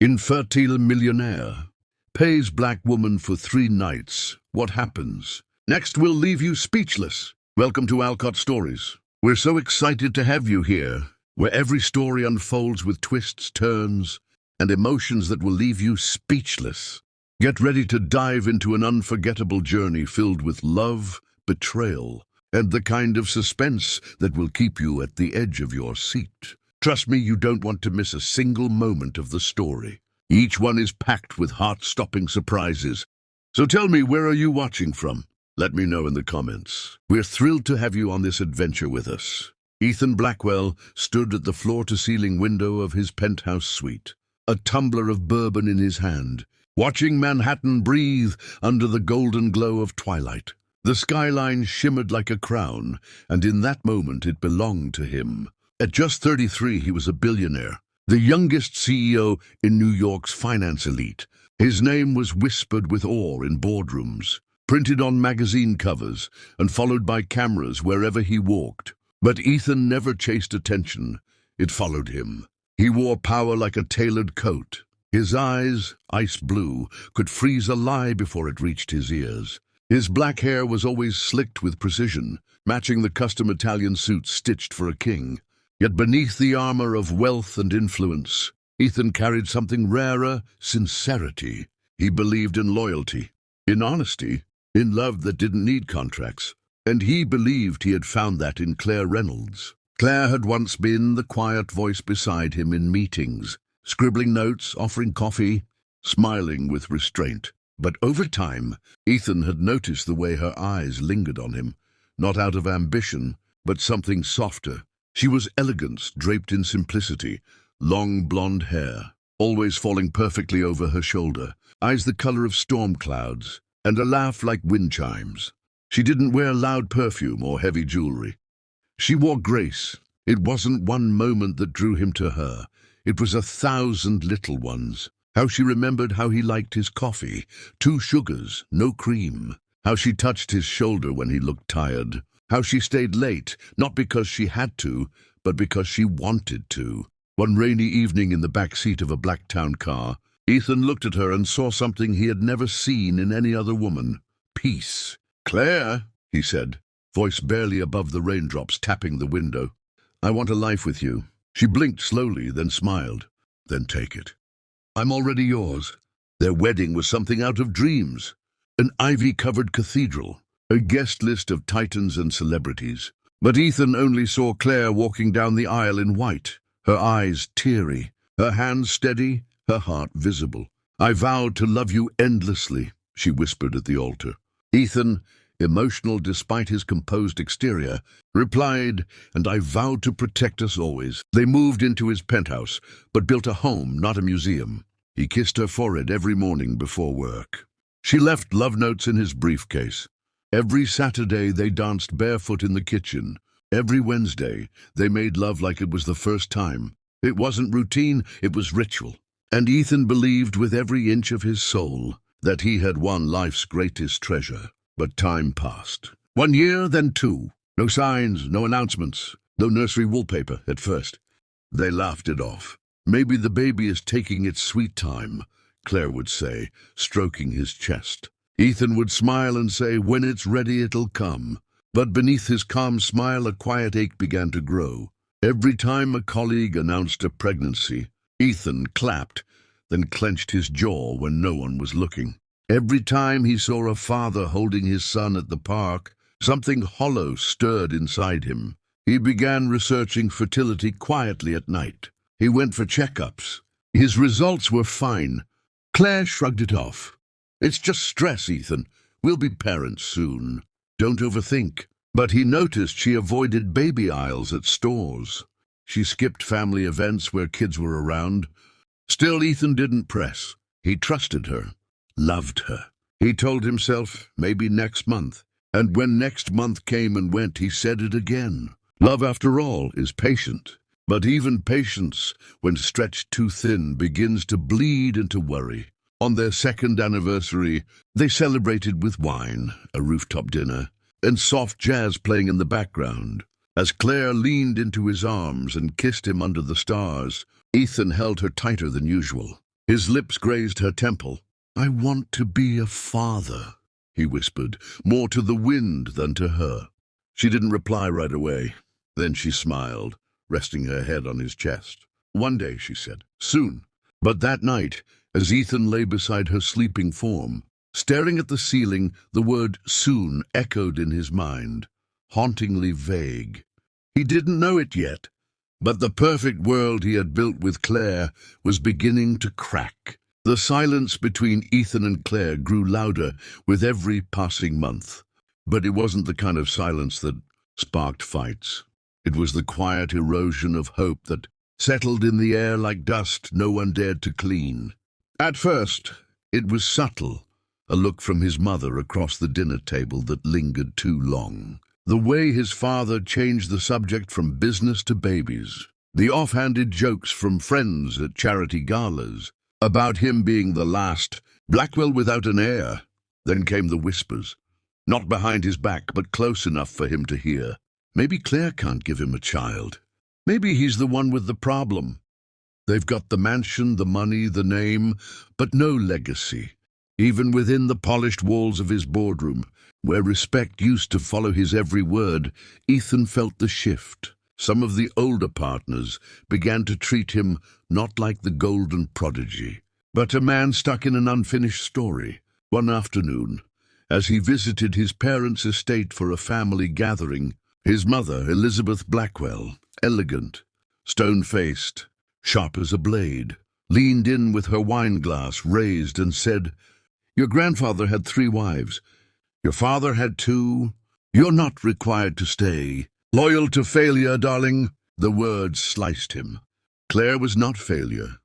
Infertile Millionaire. Pays black woman for 3 nights. What happens? Next, we'll leave you speechless. Welcome to Alcott Stories. We're so excited to have you here, where every story unfolds with twists, turns, and emotions that will leave you speechless. Get ready to dive into an unforgettable journey filled with love, betrayal, and the kind of suspense that will keep you at the edge of your seat. Trust me, you don't want to miss a single moment of the story. Each one is packed with heart-stopping surprises. So tell me, where are you watching from? Let me know in the comments. We're thrilled to have you on this adventure with us. Ethan Blackwell stood at the floor-to-ceiling window of his penthouse suite, a tumbler of bourbon in his hand, watching Manhattan breathe under the golden glow of twilight. The skyline shimmered like a crown, and in that moment it belonged to him. At just 33, he was a billionaire, the youngest CEO in New York's finance elite. His name was whispered with awe in boardrooms, printed on magazine covers, and followed by cameras wherever he walked. But Ethan never chased attention. It followed him. He wore power like a tailored coat. His eyes, ice blue, could freeze a lie before it reached his ears. His black hair was always slicked with precision, matching the custom Italian suit stitched for a king. Yet beneath the armor of wealth and influence, Ethan carried something rarer: sincerity. He believed in loyalty, in honesty, in love that didn't need contracts. And he believed he had found that in Claire Reynolds. Claire had once been the quiet voice beside him in meetings, scribbling notes, offering coffee, smiling with restraint. But over time, Ethan had noticed the way her eyes lingered on him, not out of ambition, but something softer. She was elegance draped in simplicity, long blonde hair, always falling perfectly over her shoulder, eyes the color of storm clouds, and a laugh like wind chimes. She didn't wear loud perfume or heavy jewelry. She wore grace. It wasn't one moment that drew him to her. It was 1,000 little ones. How she remembered how he liked his coffee, 2 sugars, no cream. How she touched his shoulder when he looked tired. How she stayed late, not because she had to, but because she wanted to. One rainy evening in the back seat of a Blacktown car, Ethan looked at her and saw something he had never seen in any other woman: peace. "Claire," he said, voice barely above the raindrops tapping the window, "I want a life with you." She blinked slowly, then smiled. "Then take it. I'm already yours." Their wedding was something out of dreams. An ivy-covered cathedral, a guest list of titans and celebrities. But Ethan only saw Claire walking down the aisle in white, her eyes teary, her hands steady, her heart visible. "I vowed to love you endlessly," she whispered at the altar. Ethan, emotional despite his composed exterior, replied, "And I vowed to protect us always." They moved into his penthouse, but built a home, not a museum. He kissed her forehead every morning before work. She left love notes in his briefcase. Every Saturday they danced barefoot in the kitchen. Every Wednesday they made love like it was the first time. It wasn't routine, it was ritual. And Ethan believed with every inch of his soul that he had won life's greatest treasure. But time passed. 1 year, then 2. No signs, no announcements, no nursery wallpaper at first. They laughed it off. "Maybe the baby is taking its sweet time," Claire would say, stroking his chest. Ethan would smile and say, "When it's ready, it'll come." But beneath his calm smile, a quiet ache began to grow. Every time a colleague announced a pregnancy, Ethan clapped, then clenched his jaw when no one was looking. Every time he saw a father holding his son at the park, something hollow stirred inside him. He began researching fertility quietly at night. He went for checkups. His results were fine. Claire shrugged it off. "It's just stress, Ethan. We'll be parents soon. Don't overthink." But he noticed she avoided baby aisles at stores. She skipped family events where kids were around. Still, Ethan didn't press. He trusted her, loved her. He told himself, maybe next month. And when next month came and went, he said it again. Love, after all, is patient. But even patience, when stretched too thin, begins to bleed into worry. On their 2nd anniversary, they celebrated with wine, a rooftop dinner, and soft jazz playing in the background. As Claire leaned into his arms and kissed him under the stars, Ethan held her tighter than usual. His lips grazed her temple. "I want to be a father," he whispered, more to the wind than to her. She didn't reply right away. Then she smiled, resting her head on his chest. "One day," she said. "Soon." But that night, as Ethan lay beside her sleeping form, staring at the ceiling, the word "soon" echoed in his mind, hauntingly vague. He didn't know it yet, but the perfect world he had built with Claire was beginning to crack. The silence between Ethan and Claire grew louder with every passing month. But it wasn't the kind of silence that sparked fights. It was the quiet erosion of hope that settled in the air like dust no one dared to clean. At first, it was subtle, a look from his mother across the dinner table that lingered too long. The way his father changed the subject from business to babies. The offhanded jokes from friends at charity galas about him being the last Blackwell without an heir. Then came the whispers, not behind his back, but close enough for him to hear. Maybe Claire can't give him a child. Maybe he's the one with the problem. They've got the mansion, the money, the name, but no legacy. Even within the polished walls of his boardroom, where respect used to follow his every word, Ethan felt the shift. Some of the older partners began to treat him not like the golden prodigy, but a man stuck in an unfinished story. One afternoon, as he visited his parents' estate for a family gathering, his mother, Elizabeth Blackwell, elegant, stone-faced, sharp as a blade, leaned in with her wine-glass raised and said, "Your grandfather had 3 wives. Your father had 2. You're not required to stay. Loyal to failure, darling." The words sliced him. Claire was not failure.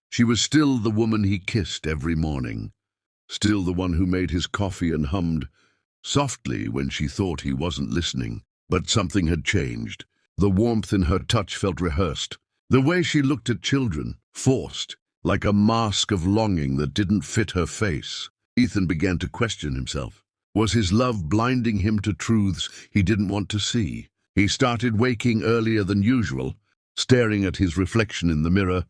She was still the woman he kissed every morning, still the one who made his coffee and hummed softly when she thought he wasn't listening. But something had changed. The warmth in her touch felt rehearsed. The way she looked at children, forced, like a mask of longing that didn't fit her face. Ethan began to question himself. Was his love blinding him to truths he didn't want to see? He started waking earlier than usual, staring at his reflection in the mirror,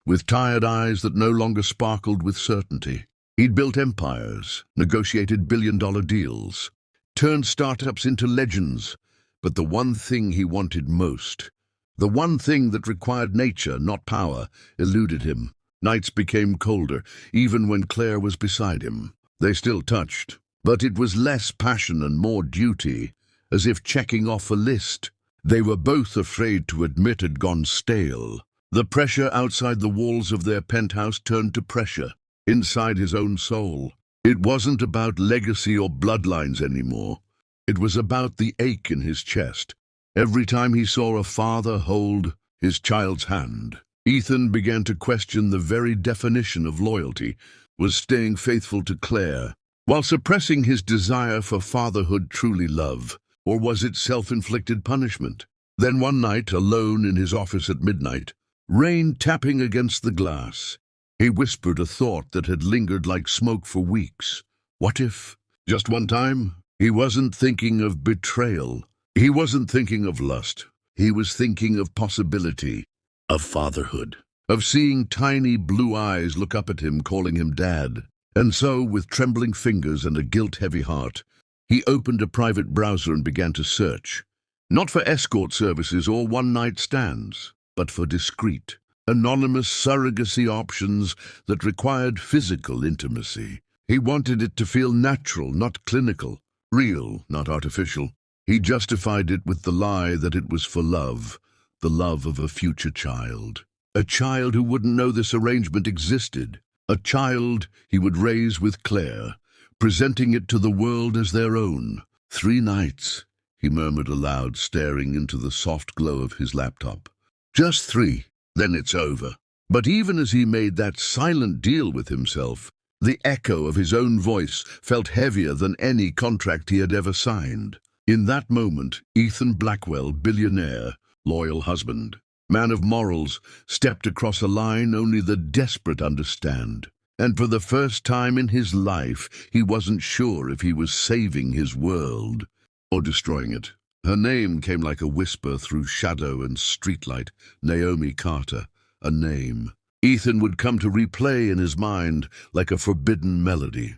with tired eyes that no longer sparkled with certainty. He'd built empires, negotiated billion-dollar deals, turned startups into legends, but the one thing he wanted most, the one thing that required nature, not power, eluded him. Nights became colder, even when Claire was beside him. They still touched, but it was less passion and more duty, as if checking off a list they were both afraid to admit had gone stale. The pressure outside the walls of their penthouse turned to pressure inside his own soul. It wasn't about legacy or bloodlines anymore. It was about the ache in his chest every time he saw a father hold his child's hand. Ethan began to question the very definition of loyalty. Was staying faithful to Claire while suppressing his desire for fatherhood truly love, or was it self-inflicted punishment? Then one night, alone in his office at midnight, rain tapping against the glass, he whispered a thought that had lingered like smoke for weeks. What if, just one time, he wasn't thinking of betrayal? He wasn't thinking of lust. He was thinking of possibility, of fatherhood, of seeing tiny blue eyes look up at him, calling him Dad. And so, with trembling fingers and a guilt-heavy heart, he opened a private browser and began to search, not for escort services or one-night stands, but for discreet, anonymous surrogacy options that required physical intimacy. He wanted it to feel natural, not clinical, real, not artificial. He justified it with the lie that it was for love, the love of a future child. A child who wouldn't know this arrangement existed. A child he would raise with Claire, presenting it to the world as their own. 3 nights, he murmured aloud, staring into the soft glow of his laptop. Just 3, then it's over. But even as he made that silent deal with himself, the echo of his own voice felt heavier than any contract he had ever signed. In that moment, Ethan Blackwell, billionaire, loyal husband, man of morals, stepped across a line only the desperate understand. And for the first time in his life, he wasn't sure if he was saving his world or destroying it. Her name came like a whisper through shadow and streetlight. Naomi Carter, a name. Ethan would come to replay in his mind like a forbidden melody.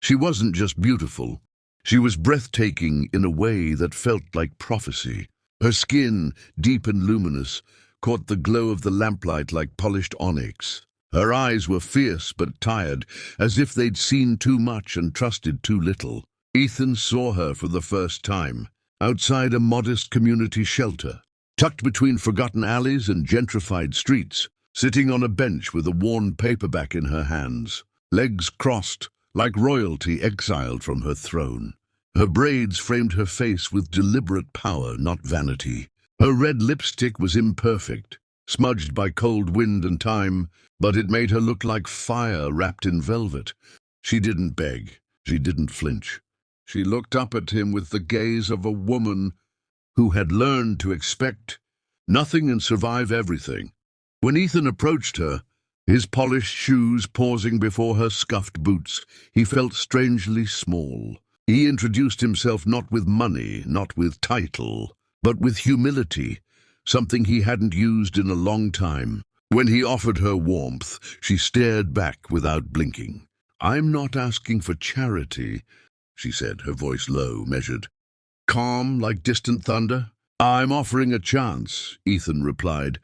She wasn't just beautiful. She was breathtaking in a way that felt like prophecy. Her skin, deep and luminous, caught the glow of the lamplight like polished onyx. Her eyes were fierce but tired, as if they'd seen too much and trusted too little. Ethan saw her for the first time, outside a modest community shelter, tucked between forgotten alleys and gentrified streets, sitting on a bench with a worn paperback in her hands, legs crossed, like royalty exiled from her throne. Her braids framed her face with deliberate power, not vanity. Her red lipstick was imperfect, smudged by cold wind and time, but it made her look like fire wrapped in velvet. She didn't beg. She didn't flinch. She looked up at him with the gaze of a woman who had learned to expect nothing and survive everything. When Ethan approached her, his polished shoes pausing before her scuffed boots, he felt strangely small. He introduced himself not with money, not with title, but with humility, something he hadn't used in a long time. When he offered her warmth, she stared back without blinking. "I'm not asking for charity," she said, her voice low, measured, calm like distant thunder. "I'm offering a chance," Ethan replied,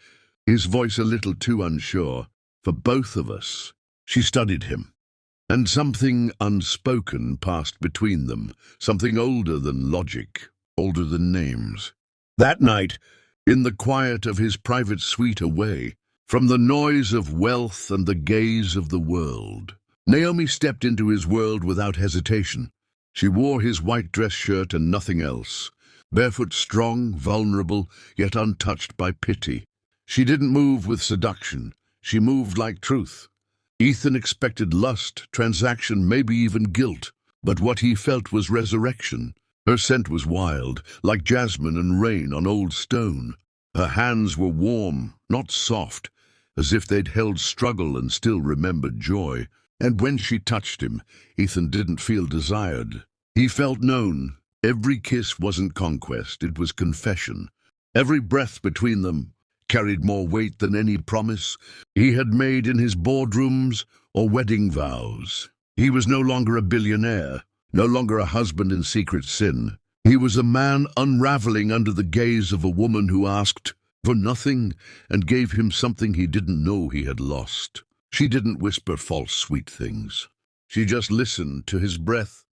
his voice a little too unsure. "For both of us." She studied him, and something unspoken passed between them, something older than logic, older than names. That night, in the quiet of his private suite away from the noise of wealth and the gaze of the world, Naomi stepped into his world without hesitation. She wore his white dress shirt and nothing else, barefoot, strong, vulnerable, yet untouched by pity. She didn't move with seduction. She moved like truth. Ethan expected lust, transaction, maybe even guilt, but what he felt was resurrection. Her scent was wild, like jasmine and rain on old stone. Her hands were warm, not soft, as if they'd held struggle and still remembered joy. And when she touched him, Ethan didn't feel desired. He felt known. Every kiss wasn't conquest, it was confession. Every breath between them carried more weight than any promise he had made in his boardrooms or wedding vows. He was no longer a billionaire, no longer a husband in secret sin. He was a man unraveling under the gaze of a woman who asked for nothing and gave him something he didn't know he had lost. She didn't whisper false sweet things. She just listened to his breath,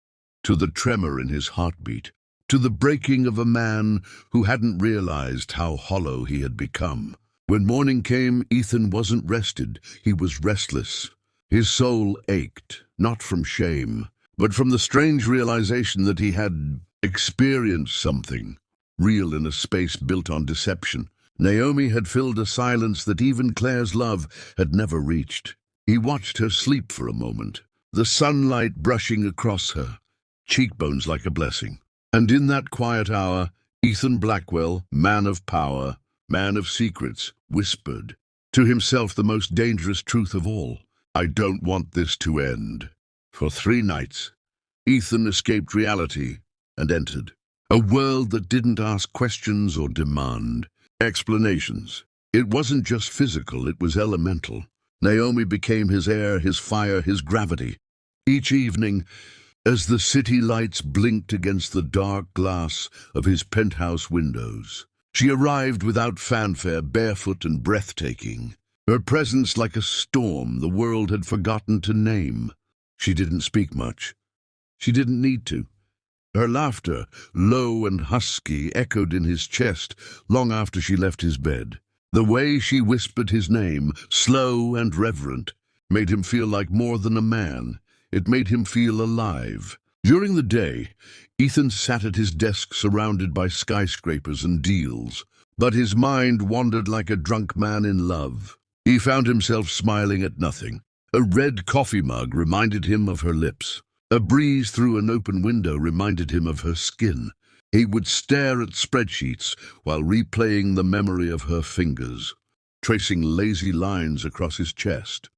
to the tremor in his heartbeat, to the breaking of a man who hadn't realized how hollow he had become. When morning came, Ethan wasn't rested. He was restless. His soul ached, not from shame, but from the strange realization that he had experienced something real in a space built on deception. Naomi had filled a silence that even Claire's love had never reached. He watched her sleep for a moment, the sunlight brushing across her, cheekbones like a blessing. And in that quiet hour, Ethan Blackwell, man of power, man of secrets, whispered to himself the most dangerous truth of all. "I don't want this to end." For 3 nights, Ethan escaped reality and entered a world that didn't ask questions or demand explanations. It wasn't just physical, it was elemental. Naomi became his air, his fire, his gravity. Each evening, as the city lights blinked against the dark glass of his penthouse windows, she arrived without fanfare, barefoot and breathtaking. Her presence like a storm the world had forgotten to name. She didn't speak much. She didn't need to. Her laughter, low and husky, echoed in his chest long after she left his bed. The way she whispered his name, slow and reverent, made him feel like more than a man. It made him feel alive. During the day, Ethan sat at his desk surrounded by skyscrapers and deals, but his mind wandered like a drunk man in love. He found himself smiling at nothing. A red coffee mug reminded him of her lips. A breeze through an open window reminded him of her skin. He would stare at spreadsheets while replaying the memory of her fingers, tracing lazy lines across his chest,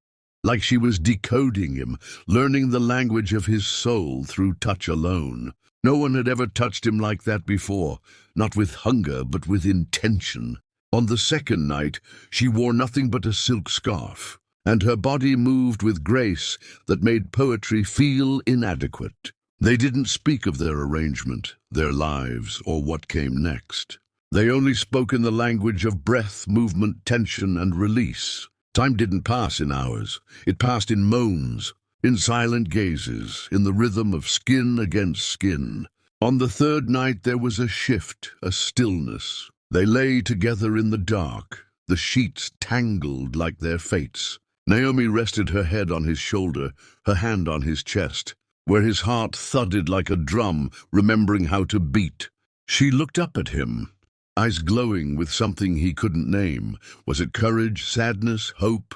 like she was decoding him, learning the language of his soul through touch alone. No one had ever touched him like that before, not with hunger, but with intention. On the second night, she wore nothing but a silk scarf. and her body moved with grace that made poetry feel inadequate. They didn't speak of their arrangement, their lives, or what came next. They only spoke in the language of breath, movement, tension, and release. Time didn't pass in hours. It passed in moans, in silent gazes, in the rhythm of skin against skin. On the third night there was a shift, a stillness. They lay together in the dark, the sheets tangled like their fates. Naomi rested her head on his shoulder, her hand on his chest, where his heart thudded like a drum, remembering how to beat. She looked up at him, eyes glowing with something he couldn't name. Was it courage, sadness, hope?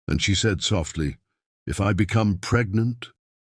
And she said softly, "If I become pregnant,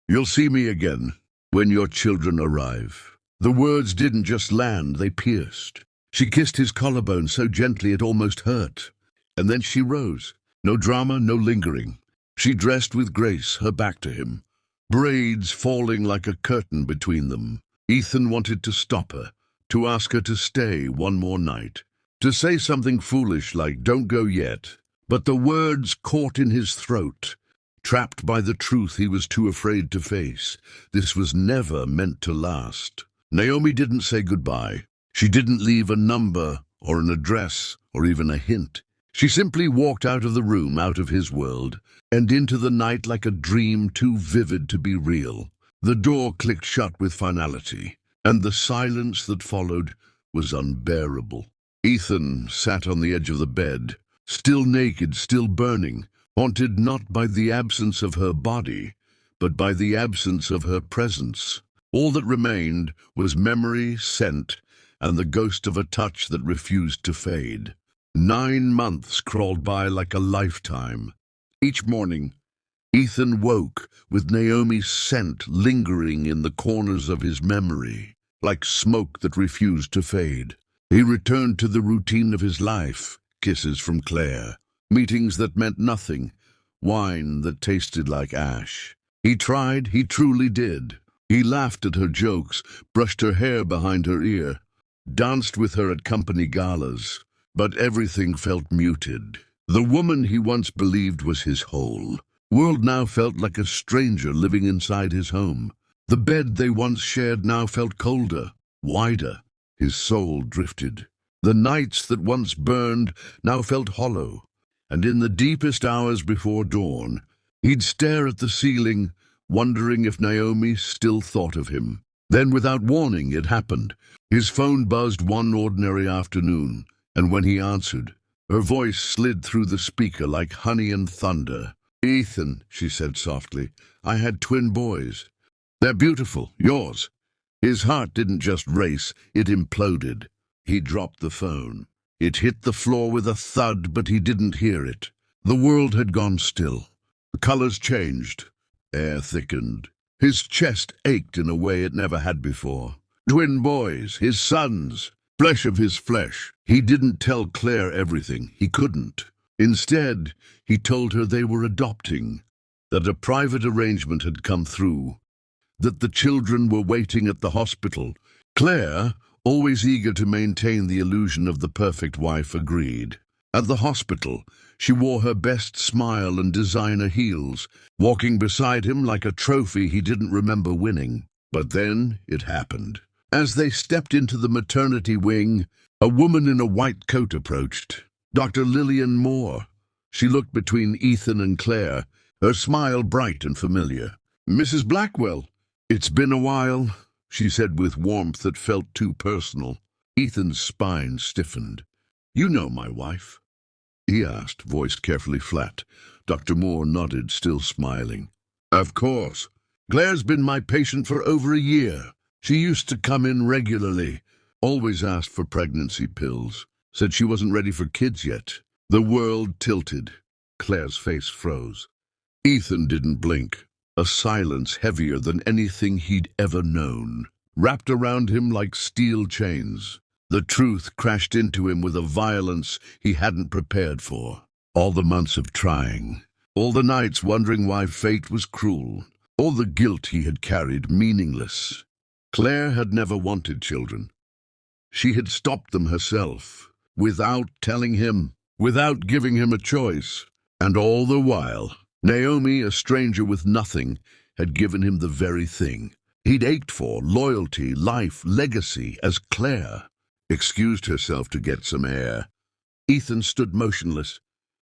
you'll see me again when your children arrive." The words didn't just land, they pierced. She kissed his collarbone so gently it almost hurt. And then she rose. No drama, no lingering. She dressed with grace, her back to him, braids falling like a curtain between them. Ethan wanted to stop her, to ask her to stay one more night, to say something foolish like, "Don't go yet." But the words caught in his throat, trapped by the truth he was too afraid to face. This was never meant to last. Naomi didn't say goodbye. She didn't leave a number or an address or even a hint. She simply walked out of the room, out of his world, and into the night like a dream too vivid to be real. The door clicked shut with finality, and the silence that followed was unbearable. Ethan sat on the edge of the bed, still naked, still burning, haunted not by the absence of her body, but by the absence of her presence. All that remained was memory, scent, and the ghost of a touch that refused to fade. 9 months crawled by like a lifetime. Each morning, Ethan woke with Naomi's scent lingering in the corners of his memory, like smoke that refused to fade. He returned to the routine of his life, kisses from Claire, meetings that meant nothing, wine that tasted like ash. He tried, he truly did. He laughed at her jokes, brushed her hair behind her ear, danced with her at company galas, but everything felt muted. The woman he once believed was his whole world now felt like a stranger living inside his home. The bed they once shared now felt colder, wider. His soul drifted. The nights that once burned now felt hollow, and in the deepest hours before dawn, he'd stare at the ceiling, wondering if Naomi still thought of him. Then, without warning, it happened. His phone buzzed one ordinary afternoon, and when he answered, her voice slid through the speaker like honey and thunder. "Ethan," she said softly, "I had twin boys. They're beautiful, yours." His heart didn't just race, it imploded. He dropped the phone. It hit the floor with a thud, but he didn't hear it. The world had gone still. The colors changed. Air thickened. His chest ached in a way it never had before. Twin boys, his sons, flesh of his flesh. He didn't tell Claire everything. He couldn't. Instead, he told her they were adopting, that a private arrangement had come through, that the children were waiting at the hospital. Claire, always eager to maintain the illusion of the perfect wife, agreed. At the hospital, she wore her best smile and designer heels, walking beside him like a trophy he didn't remember winning. But then it happened. As they stepped into the maternity wing, a woman in a white coat approached. Dr. Lillian Moore. She looked between Ethan and Claire, her smile bright and familiar. "Mrs. Blackwell, it's been a while," she said with warmth that felt too personal. Ethan's spine stiffened. "You know my wife?" he asked, voice carefully flat. Dr. Moore nodded, still smiling. "Of course. Claire's been my patient for over a year. She used to come in regularly, always asked for pregnancy pills, said she wasn't ready for kids yet." The world tilted. Claire's face froze. Ethan didn't blink. A silence heavier than anything he'd ever known wrapped around him like steel chains. The truth crashed into him with a violence he hadn't prepared for. All the months of trying, all the nights wondering why fate was cruel, all the guilt he had carried meaningless. Claire had never wanted children. She had stopped them herself, without telling him, without giving him a choice. And all the while, Naomi, a stranger with nothing, had given him the very thing he'd ached for: loyalty, life, legacy, as Claire excused herself to get some air. Ethan stood motionless,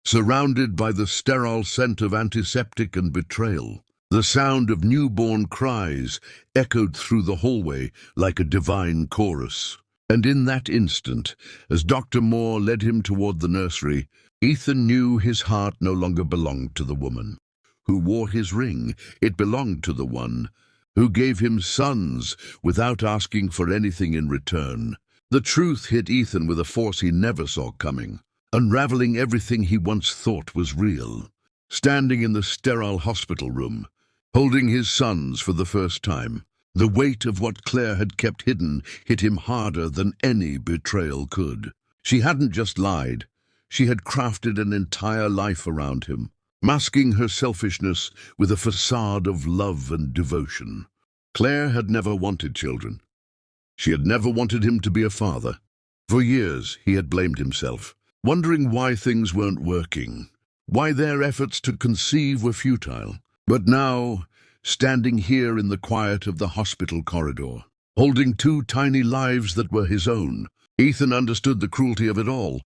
surrounded by the sterile scent of antiseptic and betrayal. The sound of newborn cries echoed through the hallway like a divine chorus. And in that instant, as Dr. Moore led him toward the nursery, Ethan knew his heart no longer belonged to the woman who wore his ring. It belonged to the one who gave him sons without asking for anything in return. The truth hit Ethan with a force he never saw coming, unraveling everything he once thought was real. Standing in the sterile hospital room, holding his sons for the first time, the weight of what Claire had kept hidden hit him harder than any betrayal could. She hadn't just lied. She had crafted an entire life around him, masking her selfishness with a facade of love and devotion. Claire had never wanted children. She had never wanted him to be a father. For years he had blamed himself, wondering why things weren't working, why their efforts to conceive were futile. But now, standing here in the quiet of the hospital corridor, holding two tiny lives that were his own, Ethan understood the cruelty of it all.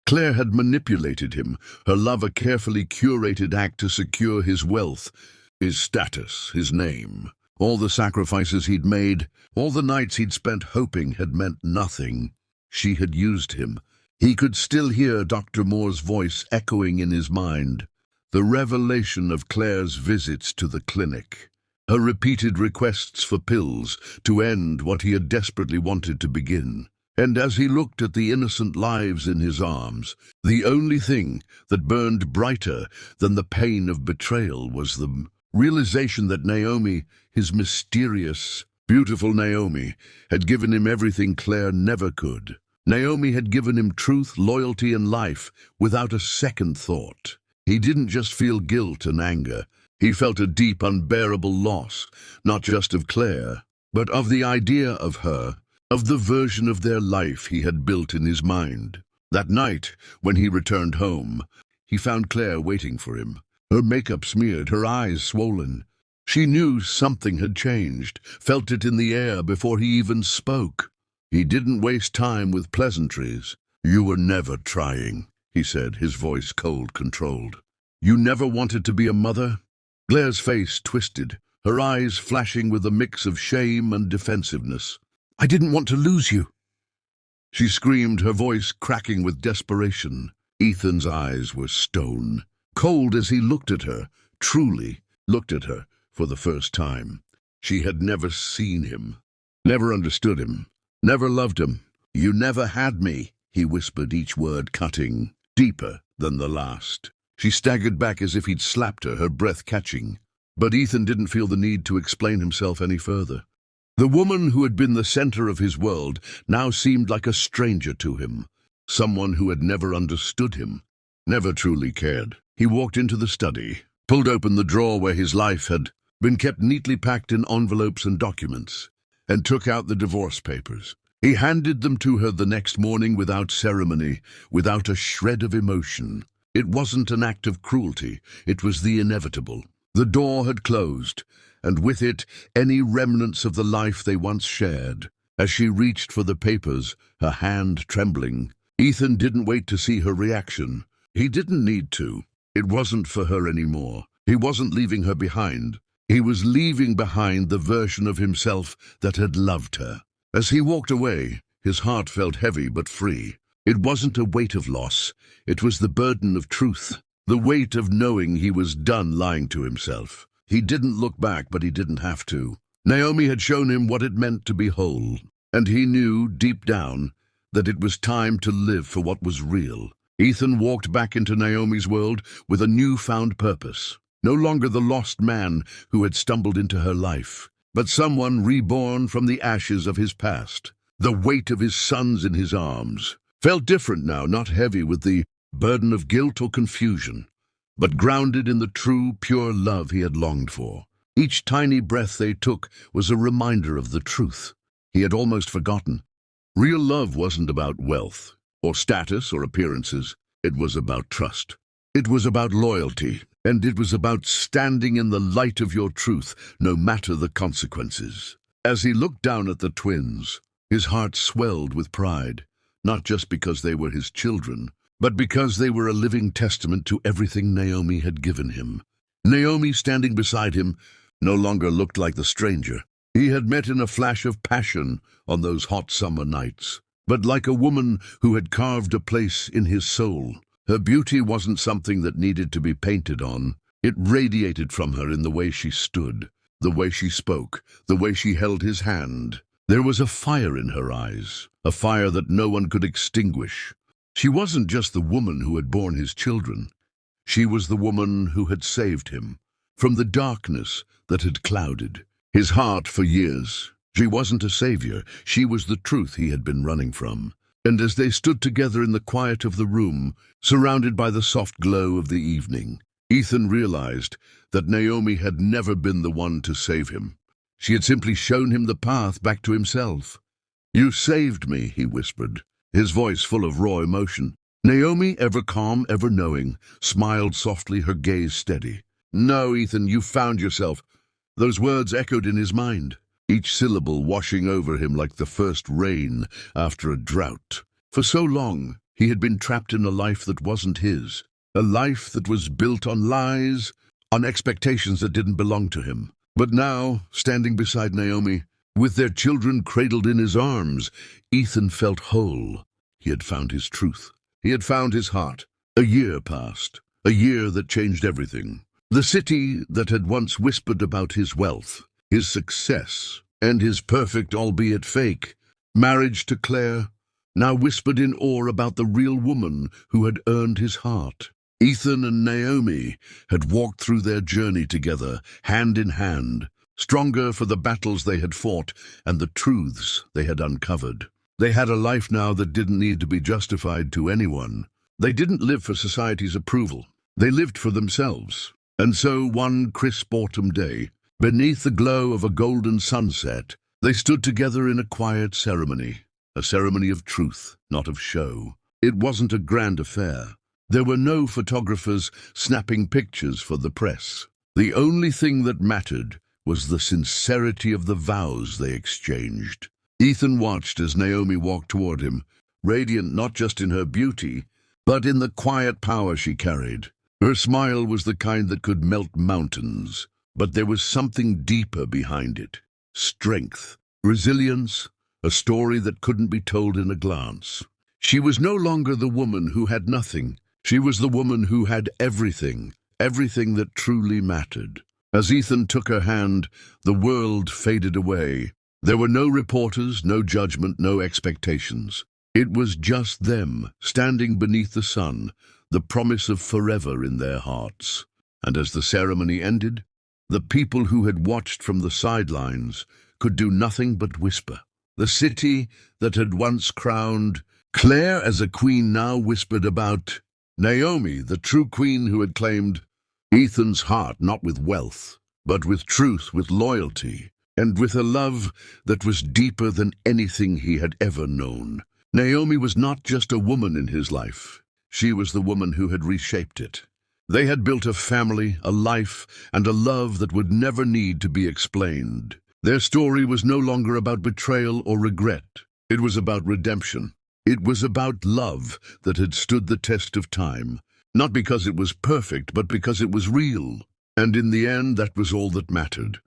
Claire had manipulated him, her love a carefully curated act to secure his wealth, his status, his name. All the sacrifices he'd made, all the nights he'd spent hoping had meant nothing. She had used him. He could still hear Dr. Moore's voice echoing in his mind. The revelation of Claire's visits to the clinic, her repeated requests for pills to end what he had desperately wanted to begin. And as he looked at the innocent lives in his arms, the only thing that burned brighter than the pain of betrayal was the realization that Naomi, his mysterious, beautiful Naomi, had given him everything Claire never could. Naomi had given him truth, loyalty, and life without a second thought. He didn't just feel guilt and anger. He felt a deep, unbearable loss, not just of Claire, but of the idea of her, of the version of their life he had built in his mind. That night, when he returned home, he found Claire waiting for him, her makeup smeared, her eyes swollen. She knew something had changed, felt it in the air before he even spoke. He didn't waste time with pleasantries. "You were never trying," he said, his voice cold, controlled. "You never wanted to be a mother?" Claire's face twisted, her eyes flashing with a mix of shame and defensiveness. "I didn't want to lose you," she screamed, her voice cracking with desperation. Ethan's eyes were stone, cold as he looked at her, truly looked at her for the first time. She had never seen him, never understood him, never loved him. "You never had me," he whispered, each word cutting deeper than the last. She staggered back as if he'd slapped her, her breath catching. But Ethan didn't feel the need to explain himself any further. The woman who had been the center of his world now seemed like a stranger to him, someone who had never understood him, never truly cared. He walked into the study, pulled open the drawer where his life had been kept neatly packed in envelopes and documents, and took out the divorce papers. He handed them to her the next morning without ceremony, without a shred of emotion. It wasn't an act of cruelty, it was the inevitable. The door had closed, and with it any remnants of the life they once shared. As she reached for the papers, her hand trembling, Ethan didn't wait to see her reaction. He didn't need to. It wasn't for her anymore. He wasn't leaving her behind. He was leaving behind the version of himself that had loved her. As he walked away, his heart felt heavy but free. It wasn't a weight of loss. It was the burden of truth, the weight of knowing he was done lying to himself. He didn't look back, but he didn't have to. Naomi had shown him what it meant to be whole, and he knew, deep down, that it was time to live for what was real. Ethan walked back into Naomi's world with a newfound purpose. No longer the lost man who had stumbled into her life, but someone reborn from the ashes of his past. The weight of his sons in his arms felt different now, not heavy with the burden of guilt or confusion, but grounded in the true, pure love he had longed for. Each tiny breath they took was a reminder of the truth he had almost forgotten. Real love wasn't about wealth, or status, or appearances. It was about trust. It was about loyalty, and it was about standing in the light of your truth, no matter the consequences. As he looked down at the twins, his heart swelled with pride, not just because they were his children, but because they were a living testament to everything Naomi had given him. Naomi, standing beside him, no longer looked like the stranger he had met in a flash of passion on those hot summer nights, but like a woman who had carved a place in his soul. Her beauty wasn't something that needed to be painted on. It radiated from her in the way she stood, the way she spoke, the way she held his hand. There was a fire in her eyes, a fire that no one could extinguish. She wasn't just the woman who had borne his children. She was the woman who had saved him from the darkness that had clouded his heart for years. She wasn't a savior. She was the truth he had been running from. And as they stood together in the quiet of the room, surrounded by the soft glow of the evening, Ethan realized that Naomi had never been the one to save him. She had simply shown him the path back to himself. "You saved me," he whispered, his voice full of raw emotion. Naomi, ever calm, ever knowing, smiled softly, her gaze steady. "No, Ethan, you found yourself." Those words echoed in his mind, each syllable washing over him like the first rain after a drought. For so long, he had been trapped in a life that wasn't his, a life that was built on lies, on expectations that didn't belong to him. But now, standing beside Naomi, with their children cradled in his arms, Ethan felt whole. He had found his truth. He had found his heart. A year passed, a year that changed everything. The city that had once whispered about his wealth, his success, and his perfect, albeit fake, marriage to Claire, now whispered in awe about the real woman who had earned his heart. Ethan and Naomi had walked through their journey together, hand in hand, stronger for the battles they had fought and the truths they had uncovered. They had a life now that didn't need to be justified to anyone. They didn't live for society's approval. They lived for themselves. And so one crisp autumn day, beneath the glow of a golden sunset, they stood together in a quiet ceremony, a ceremony of truth, not of show. It wasn't a grand affair. There were no photographers snapping pictures for the press. The only thing that mattered was the sincerity of the vows they exchanged. Ethan watched as Naomi walked toward him, radiant not just in her beauty, but in the quiet power she carried. Her smile was the kind that could melt mountains, but there was something deeper behind it. Strength, resilience, a story that couldn't be told in a glance. She was no longer the woman who had nothing. She was the woman who had everything, everything that truly mattered. As Ethan took her hand, the world faded away. There were no reporters, no judgment, no expectations. It was just them, standing beneath the sun, the promise of forever in their hearts. And as the ceremony ended, the people who had watched from the sidelines could do nothing but whisper. The city that had once crowned Claire as a queen now whispered about Naomi, the true queen who had claimed Ethan's heart, not with wealth, but with truth, with loyalty, and with a love that was deeper than anything he had ever known. Naomi was not just a woman in his life. She was the woman who had reshaped it. They had built a family, a life, and a love that would never need to be explained. Their story was no longer about betrayal or regret. It was about redemption. It was about love that had stood the test of time, not because it was perfect, but because it was real. And in the end, that was all that mattered.